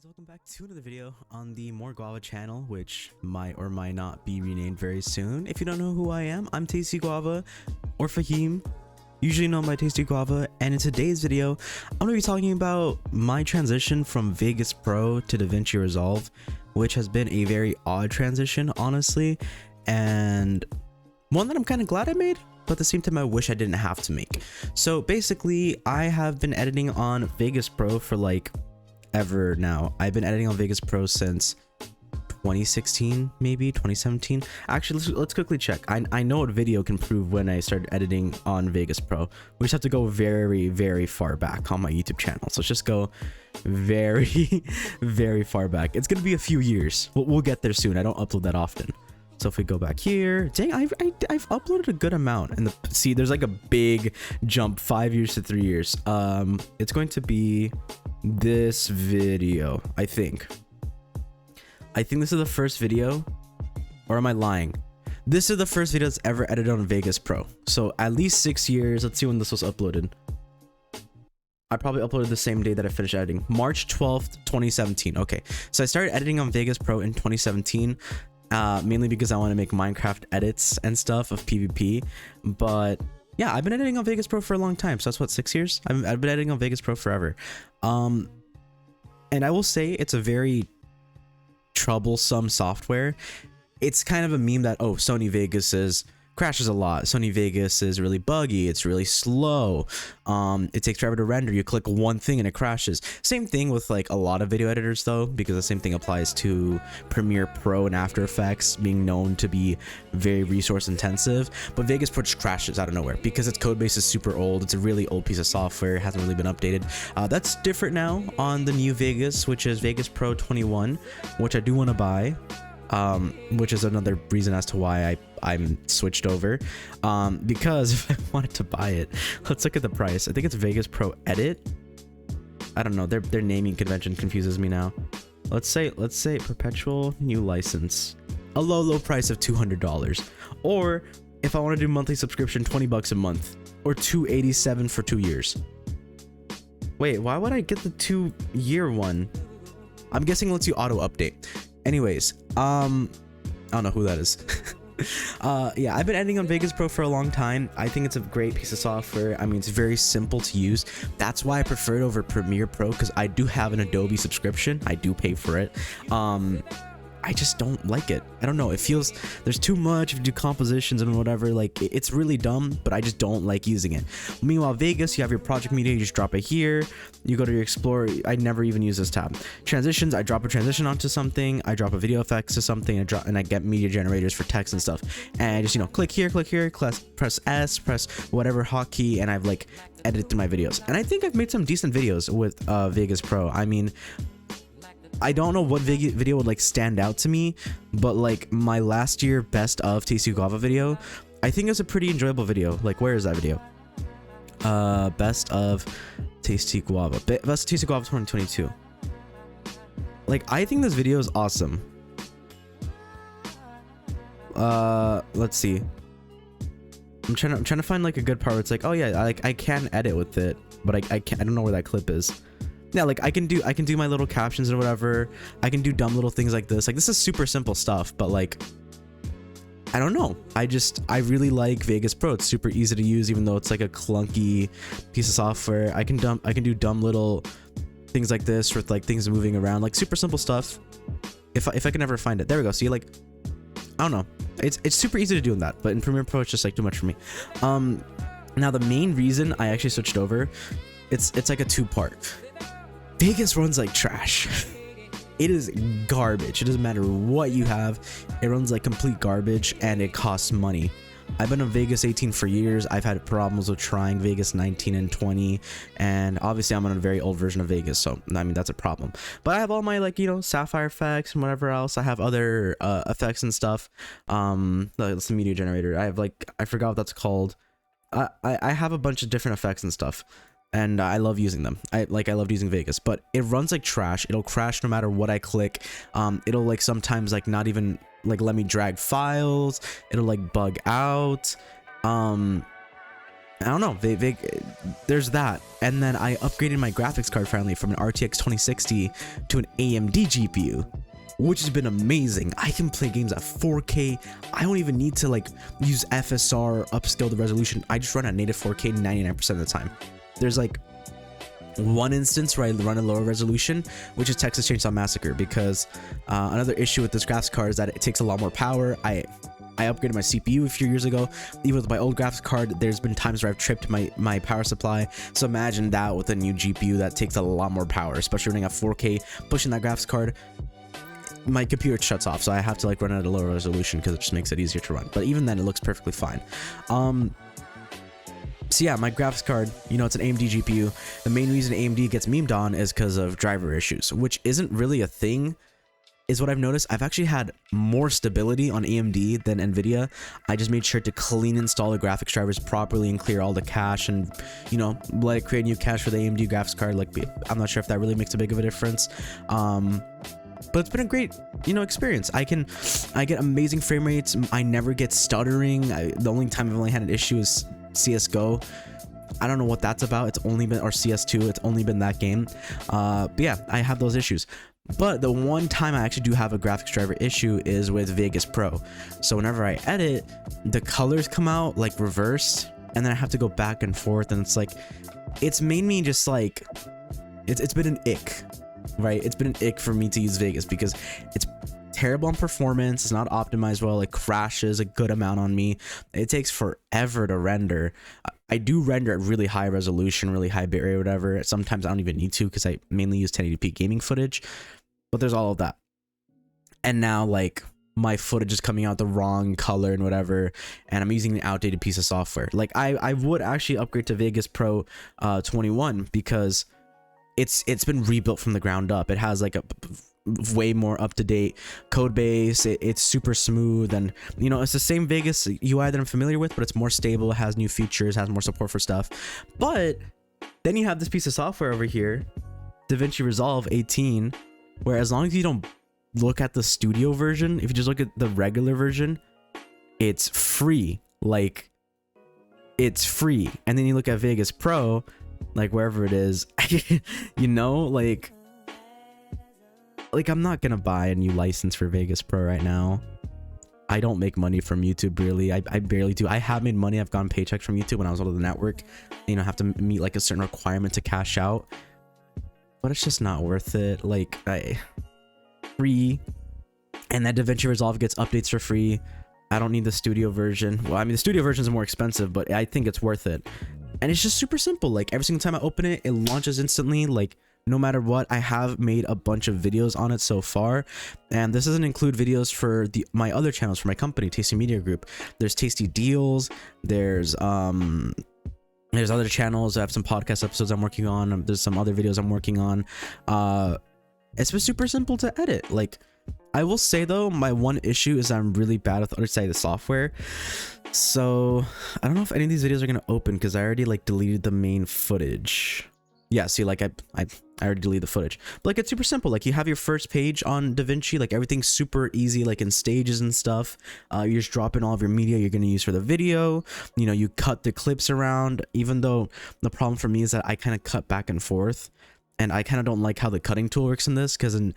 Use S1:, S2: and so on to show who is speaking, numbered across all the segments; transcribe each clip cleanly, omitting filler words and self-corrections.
S1: guys, welcome back to another video on the More Guava channel, which might or might not be renamed very soon. If you don't know who I am, I'm Tasty Guava, or Fahim, usually known by Tasty Guava, and in today's video, I'm going to be talking about my transition from Vegas Pro to DaVinci Resolve, which has been a very odd transition, honestly, and one that I'm kind of glad I made, but at the same time I wish I didn't have to make. So basically, I have been editing on Vegas Pro for like ever now. I've been editing on Vegas Pro since 2016, maybe 2017. Actually, let's quickly check. I know what video can prove when I started editing on Vegas Pro. We just have to go very far back on my YouTube channel. So let's just go very far back. It's gonna be a few years. We'll get there soon. I don't upload that often. So if we go back here, dang, I've uploaded a good amount, and see, there's like a big jump, 5 years to 3 years. It's going to be this video, I think this is the first video, or am I lying? This is the first video that's ever edited on Vegas Pro. So at least 6 years. Let's see when this was uploaded. I probably uploaded the same day that I finished editing, March 12th, 2017. Okay, so I started editing on Vegas Pro in 2017. Mainly because I want to make Minecraft edits and stuff of PvP, but yeah, I've been editing on Vegas Pro for a long time. So that's what, 6 years? I've been editing on Vegas Pro forever. And I will say it's a very troublesome software. It's kind of a meme that, oh, Sony Vegas crashes a lot. Sony Vegas is really buggy. It's really slow. It takes forever to render. You click one thing and it crashes. Same thing with like a lot of video editors though, because the same thing applies to Premiere Pro and After Effects, being known to be very resource intensive. But Vegas Pro just crashes out of nowhere because its code base is super old. It's a really old piece of software. It hasn't really been updated. That's different now on the new Vegas, which is Vegas Pro 21, which I do want to buy. Which is another reason as to why I'm switched over, because if I wanted to buy it, let's look at the price. I think it's Vegas Pro Edit. I don't know, their naming convention confuses me now. Let's say perpetual new license, a low price of $200, or if I want to do monthly subscription, 20 bucks a month, or $287 for 2 years. Wait, why would I get the 2-year one? I'm guessing it lets you auto update. Anyways, I don't know who that is. Yeah, I've been editing on Vegas Pro for a long time. I think it's a great piece of software. I mean, it's very simple to use. That's why I prefer it over Premiere Pro, because I do have an Adobe subscription. I do pay for it. I just don't like it. I don't know. It feels there's too much if you do compositions and whatever. Like, it's really dumb, but I just don't like using it. Meanwhile, Vegas, you have your project media. You just drop it here. You go to your Explorer. I never even use this tab. Transitions. I drop a transition onto something. I drop a video effects to something, and I get media generators for text and stuff. And I just, click here, press S, press whatever hotkey, and I've like edited through my videos. And I think I've made some decent videos with Vegas Pro. I mean, I don't know what video would like stand out to me, but like my last year best of Tasty Guava video, I think it's a pretty enjoyable video. Like, where is that video? Best of Tasty Guava. Best of Tasty Guava 2022. Like, I think this video is awesome. Let's see. I'm trying to find like a good part where it's like, oh yeah, I can edit with it, but I don't know where that clip is. Yeah, like I can do my little captions or whatever. I can do dumb little things like this. Like, this is super simple stuff, but like, I don't know. I really like Vegas Pro. It's super easy to use, even though it's like a clunky piece of software. I can do dumb little things like this with like things moving around, like super simple stuff. If I can ever find it, there we go. See, like, I don't know. It's super easy to do in that, but in Premiere Pro, it's just like too much for me. Now the main reason I actually switched over, it's like a two-part. Vegas runs like trash. It is garbage. It doesn't matter what you have. It runs like complete garbage, and it costs money. I've been on Vegas 18 for years. I've had problems with trying Vegas 19 and 20, and obviously I'm on a very old version of Vegas, so I mean, that's a problem. But I have all my like, Sapphire effects and whatever else. I have other effects and stuff. It's the media generator. I have like, I forgot what that's called. I have a bunch of different effects and stuff, and I love using them. I loved using Vegas, but it runs like trash. It'll crash no matter what I click. It'll like sometimes like not even like let me drag files. It'll like bug out. I don't know, there's that. And then I upgraded my graphics card finally from an RTX 2060 to an AMD GPU, which has been amazing. I can play games at 4K. I don't even need to like use FSR, upscale the resolution. I just run at native 4K 99% of the time. There's like one instance where I run a lower resolution, which is Texas Chainsaw Massacre, because another issue with this graphics card is that it takes a lot more power. I upgraded my CPU a few years ago. Even with my old graphics card, there's been times where I've tripped my power supply. So imagine that with a new GPU that takes a lot more power, especially running at 4K, pushing that graphics card. My computer shuts off, so I have to like run at a lower resolution because it just makes it easier to run. But even then, it looks perfectly fine. So yeah, my graphics card, you know, it's an AMD GPU. The main reason AMD gets memed on is because of driver issues, which isn't really a thing, is what I've noticed. I've actually had more stability on AMD than NVIDIA. I just made sure to clean install the graphics drivers properly and clear all the cache and, you know, let it create new cache for the AMD graphics card. Like, I'm not sure if that really makes a big of a difference. But it's been a great, you know, experience. I get amazing frame rates. I never get stuttering. The only time I've only had an issue is CSGO. I don't know what that's about. It's only been, or CS2, it's only been that game. But yeah, I have those issues. But the one time I actually do have a graphics driver issue is with Vegas Pro. So whenever I edit, the colors come out like reversed, and then I have to go back and forth, and it's like, it's made me just like, it's been an ick, right? It's been an ick for me to use Vegas because it's terrible on performance. It's not optimized well. It crashes a good amount on me. It takes forever to render. I do render at really high resolution, really high bitrate, whatever. Sometimes I don't even need to because I mainly use 1080p gaming footage. But there's all of that. And now like my footage is coming out the wrong color and whatever, and I'm using an outdated piece of software. Like I would actually upgrade to Vegas Pro 21 because it's been rebuilt from the ground up. It has like a way more up-to-date code base. It's super smooth, and you know, it's the same Vegas UI that I'm familiar with, but it's more stable. It has new features, has more support for stuff. But then you have this piece of software over here, DaVinci Resolve 18, where as long as you don't look at the studio version, if you just look at the regular version, it's free. Like, it's free. And then you look at Vegas Pro, like wherever it is, you know, like I'm not gonna buy a new license for Vegas Pro right now. I don't make money from YouTube, really. I barely do. I have made money. I've gotten paychecks from YouTube when I was on the network. You know, have to meet like a certain requirement to cash out, but it's just not worth it. Like, free, and that DaVinci Resolve gets updates for free. I don't need the studio version. Well, I mean, the studio version is more expensive, but I think it's worth it. And it's just super simple. Like, every single time I open it, it launches instantly. Like, no matter what. I have made a bunch of videos on it so far, and this doesn't include videos for my other channels for my company, Tasty Media Group. There's Tasty Deals, there's other channels. I have some podcast episodes I'm working on. There's some other videos I'm working on. It's been super simple to edit. Like, I will say though, my one issue is I'm really bad with the other side of the software. So I don't know if any of these videos are gonna open because I already like deleted the main footage. Yeah, see, like I already deleted the footage. But like, it's super simple. Like, you have your first page on DaVinci, like everything's super easy, like in stages and stuff. You just drop in all of your media you're gonna use for the video. You know, you cut the clips around, even though the problem for me is that I kind of cut back and forth, and I kind of don't like how the cutting tool works in this, because in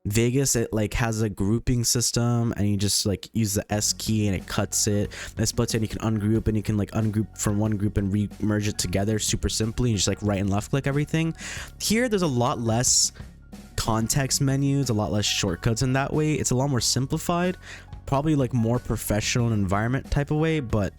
S1: Vegas it like has a grouping system, and you just like use the S key and it cuts it, and it splits it, and you can ungroup, and you can like ungroup from one group and re-merge it together super simply, and just like right and left click everything. Here there's a lot less context menus, a lot less shortcuts in that way. It's a lot more simplified, probably like more professional environment type of way, but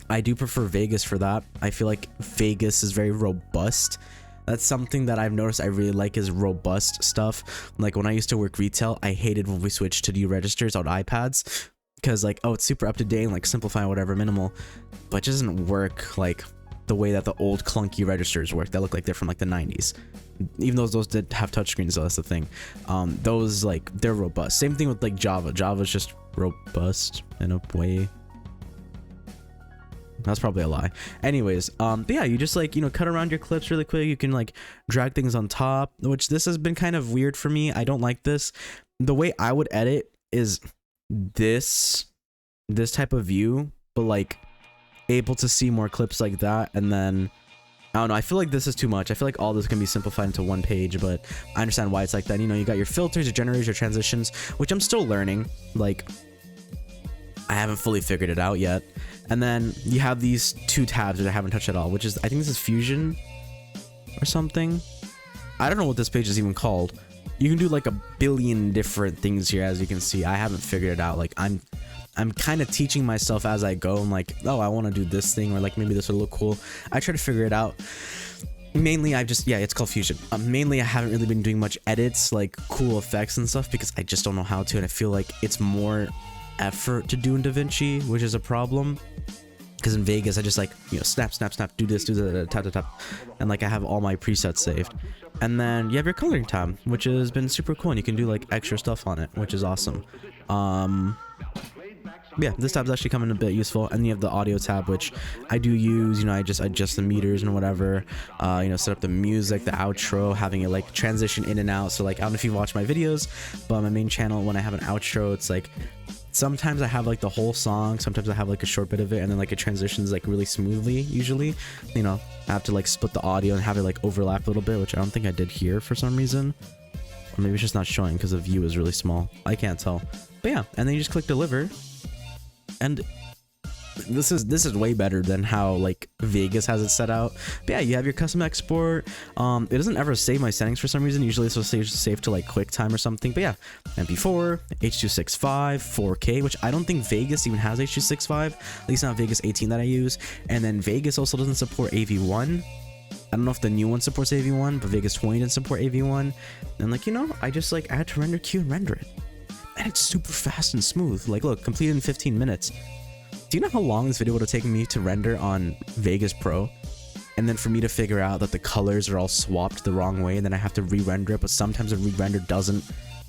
S1: I do prefer Vegas for that. I feel like Vegas is very robust. That's something that I've noticed I really like, is robust stuff. Like, when I used to work retail, I hated when we switched to registers on iPads, because like, oh, it's super up to date and like simplified, whatever, minimal, but it doesn't work like the way that the old clunky registers work that look like they're from like the 90s. Even though those did have touchscreens, so that's the thing. Those, like, they're robust. Same thing with like Java. Java's just robust in a way. That's probably a lie. Anyways, but yeah, you just like, you know, cut around your clips really quick. You can like drag things on top, which this has been kind of weird for me. I don't like this. The way I would edit is this type of view, but like able to see more clips like that. And then I don't know, I feel like this is too much. I feel like all this can be simplified into one page, but I understand why it's like that. You know, you got your filters, your generators, your transitions, which I'm still learning. Like, I haven't fully figured it out yet. And then you have these two tabs that I haven't touched at all, which is, I think this is Fusion or something. I don't know what this page is even called. You can do like a billion different things here, as you can see. I haven't figured it out. Like, I'm kind of teaching myself as I go. I'm like, oh, I want to do this thing, or like maybe this would look cool. I try to figure it out. Mainly, it's called Fusion. Mainly, I haven't really been doing much edits, like cool effects and stuff, because I just don't know how to, and I feel like it's more effort to do in DaVinci, which is a problem. Because in Vegas, I just like, you know, snap, snap, snap, do this, do that, tap, tap, tap, and like I have all my presets saved. And then you have your coloring tab, which has been super cool, and you can do like extra stuff on it, which is awesome. Yeah, this tab's actually coming a bit useful. And you have the audio tab, which I do use. You know, I just adjust the meters and whatever. You know, set up the music, the outro, having it like transition in and out. So like, I don't know if you watch my videos, but on my main channel, when I have an outro, it's like sometimes I have like the whole song, sometimes I have like a short bit of it, and then like it transitions like really smoothly. Usually, you know, I have to like split the audio and have it like overlap a little bit, which I don't think I did here for some reason. Or maybe it's just not showing because the view is really small. I can't tell. But yeah, and then you just click deliver. And this is way better than how like Vegas has it set out. But yeah, you have your custom export. It doesn't ever save my settings for some reason. Usually it's supposed to save to like QuickTime or something. But yeah, MP4, H.265, 4K, which I don't think Vegas even has H.265, at least not Vegas 18 that I use. And then Vegas also doesn't support AV1. I don't know if the new one supports AV1, but Vegas 20 didn't support AV1. And like, you know, I just like add to render queue and render it. And it's super fast and smooth. Like, look, completed in 15 minutes. Do you know how long this video would have taken me to render on Vegas Pro? And then for me to figure out that the colors are all swapped the wrong way, and then I have to re-render it, but sometimes the re-render doesn't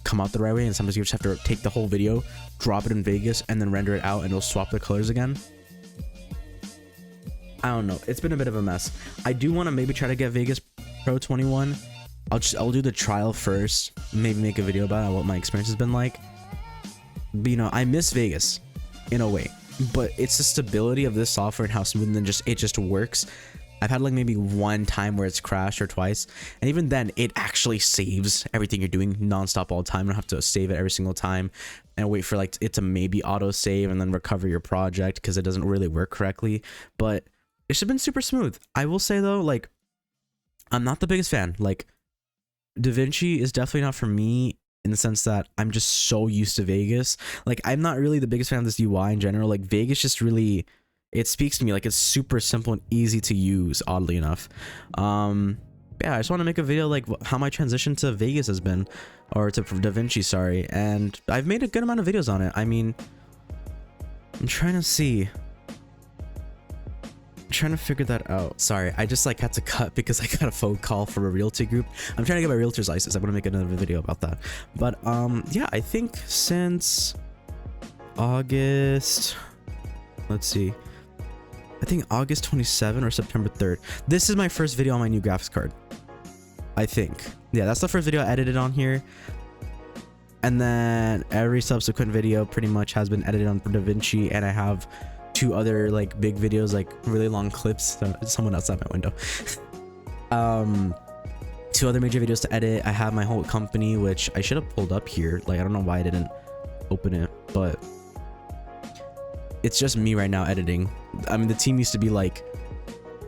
S1: come out the right way, and sometimes you just have to take the whole video, drop it in Vegas, and then render it out, and it'll swap the colors again. I don't know. It's been a bit of a mess. I do want to maybe try to get Vegas Pro 21. I'll do the trial first, maybe make a video about what my experience has been like. But, you know, I miss Vegas in a way, but it's the stability of this software and how smooth and it just works. I've had like maybe one time where it's crashed or twice, and even then it actually saves everything you're doing nonstop all the time. You don't have to save it every single time and wait for like it to maybe auto save and then recover your project because it doesn't really work correctly. But it's been super smooth. I will say though, like, I'm not the biggest fan. Like, DaVinci is definitely not for me, in the sense that I'm just so used to Vegas. Like, I'm not really the biggest fan of this UI in general. Like, Vegas just really, it speaks to me. Like, it's super simple and easy to use, oddly enough. Yeah, I just want to make a video like how my transition to Vegas has been, or to DaVinci, sorry. And I've made a good amount of videos on it. I mean, I'm trying to see. Trying to figure that out. Sorry, I just like had to cut because I got a phone call from a realty group. I'm trying to get my realtor's license. I'm gonna make another video about that. But yeah, I think since August, let's see, I think August 27 or September 3rd, this is my first video on my new graphics card, I think. Yeah, that's the first video I edited on here, and then every subsequent video pretty much has been edited on DaVinci, and I have two other like big videos, like really long clips. Someone outside my window. Two other major videos to edit. I have my whole company, which I should have pulled up here. Like, I don't know why I didn't open it, but it's just me right now editing. I mean, the team used to be like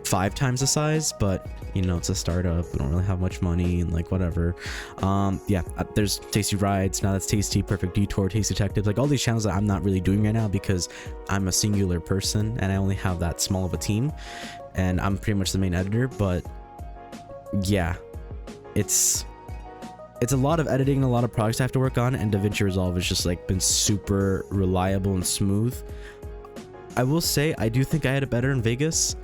S1: 5 times the size, but you know, it's a startup. We don't really have much money and like whatever. Yeah, there's Tasty Rides, now that's Tasty, Perfect Detour, Tasty Detectives, like all these channels that I'm not really doing right now because I'm a singular person and I only have that small of a team, and I'm pretty much the main editor. But yeah, it's a lot of editing and a lot of projects I have to work on, and DaVinci Resolve has just like been super reliable and smooth. I will say I do think I had it better in Vegas,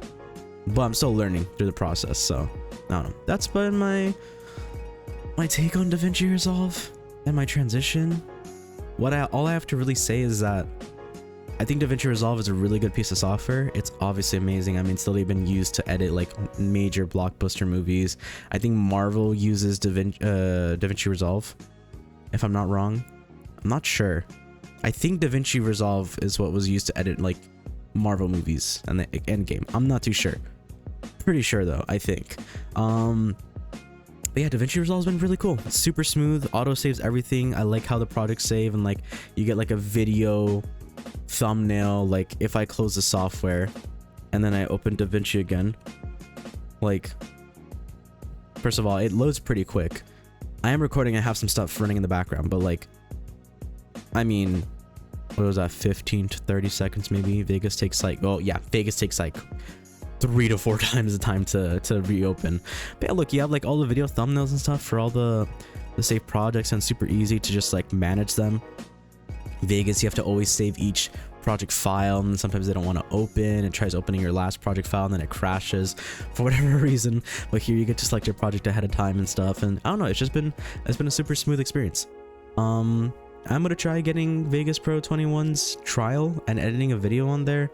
S1: but I'm still learning through the process. So I don't know. That's been my take on DaVinci Resolve and my transition. All I have to really say is that I think DaVinci Resolve is a really good piece of software. It's obviously amazing. I mean, it's still been used to edit like major blockbuster movies. I think Marvel uses DaVinci Resolve, if I'm not wrong. I'm not sure. I think DaVinci Resolve is what was used to edit like Marvel movies and the Endgame. I'm not too sure. Pretty sure though, I think. But yeah, DaVinci Resolve has been really cool. It's super smooth, auto saves everything. I like how the projects save, and like you get like a video thumbnail. Like if I close the software and then I open DaVinci again, like first of all, it loads pretty quick. I am recording, I have some stuff running in the background, but like, I mean, what was that, 15 to 30 seconds maybe? Vegas takes like, oh yeah, Vegas takes like 3 to 4 times the time to reopen. But yeah, look, you have like all the video thumbnails and stuff for all the saved projects, and super easy to just like manage them. Vegas, you have to always save each project file, and sometimes they don't want to open. It tries opening your last project file and then it crashes for whatever reason. But here you get to select your project ahead of time and stuff, and I don't know, it's been a super smooth experience. I'm gonna try getting Vegas Pro 21's trial and editing a video on there.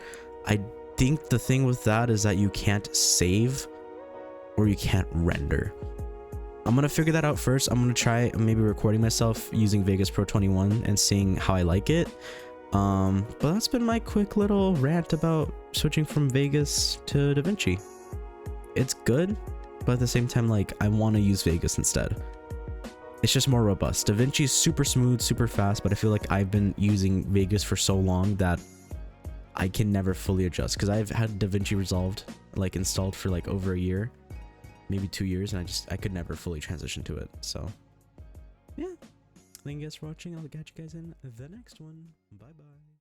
S1: I think the thing with that is that you can't save or you can't render. I'm gonna figure that out first. I'm gonna try maybe recording myself using Vegas Pro 21 and seeing how I like it. But that's been my quick little rant about switching from Vegas to DaVinci. It's good, but at the same time, like, I want to use Vegas instead. It's just more robust. DaVinci is super smooth, super fast, but I feel like I've been using Vegas for so long that I can never fully adjust, because I've had DaVinci Resolve like installed for like over a year, maybe 2 years, and I could never fully transition to it. So yeah, thank you guys for watching. I'll catch you guys in the next one. Bye bye.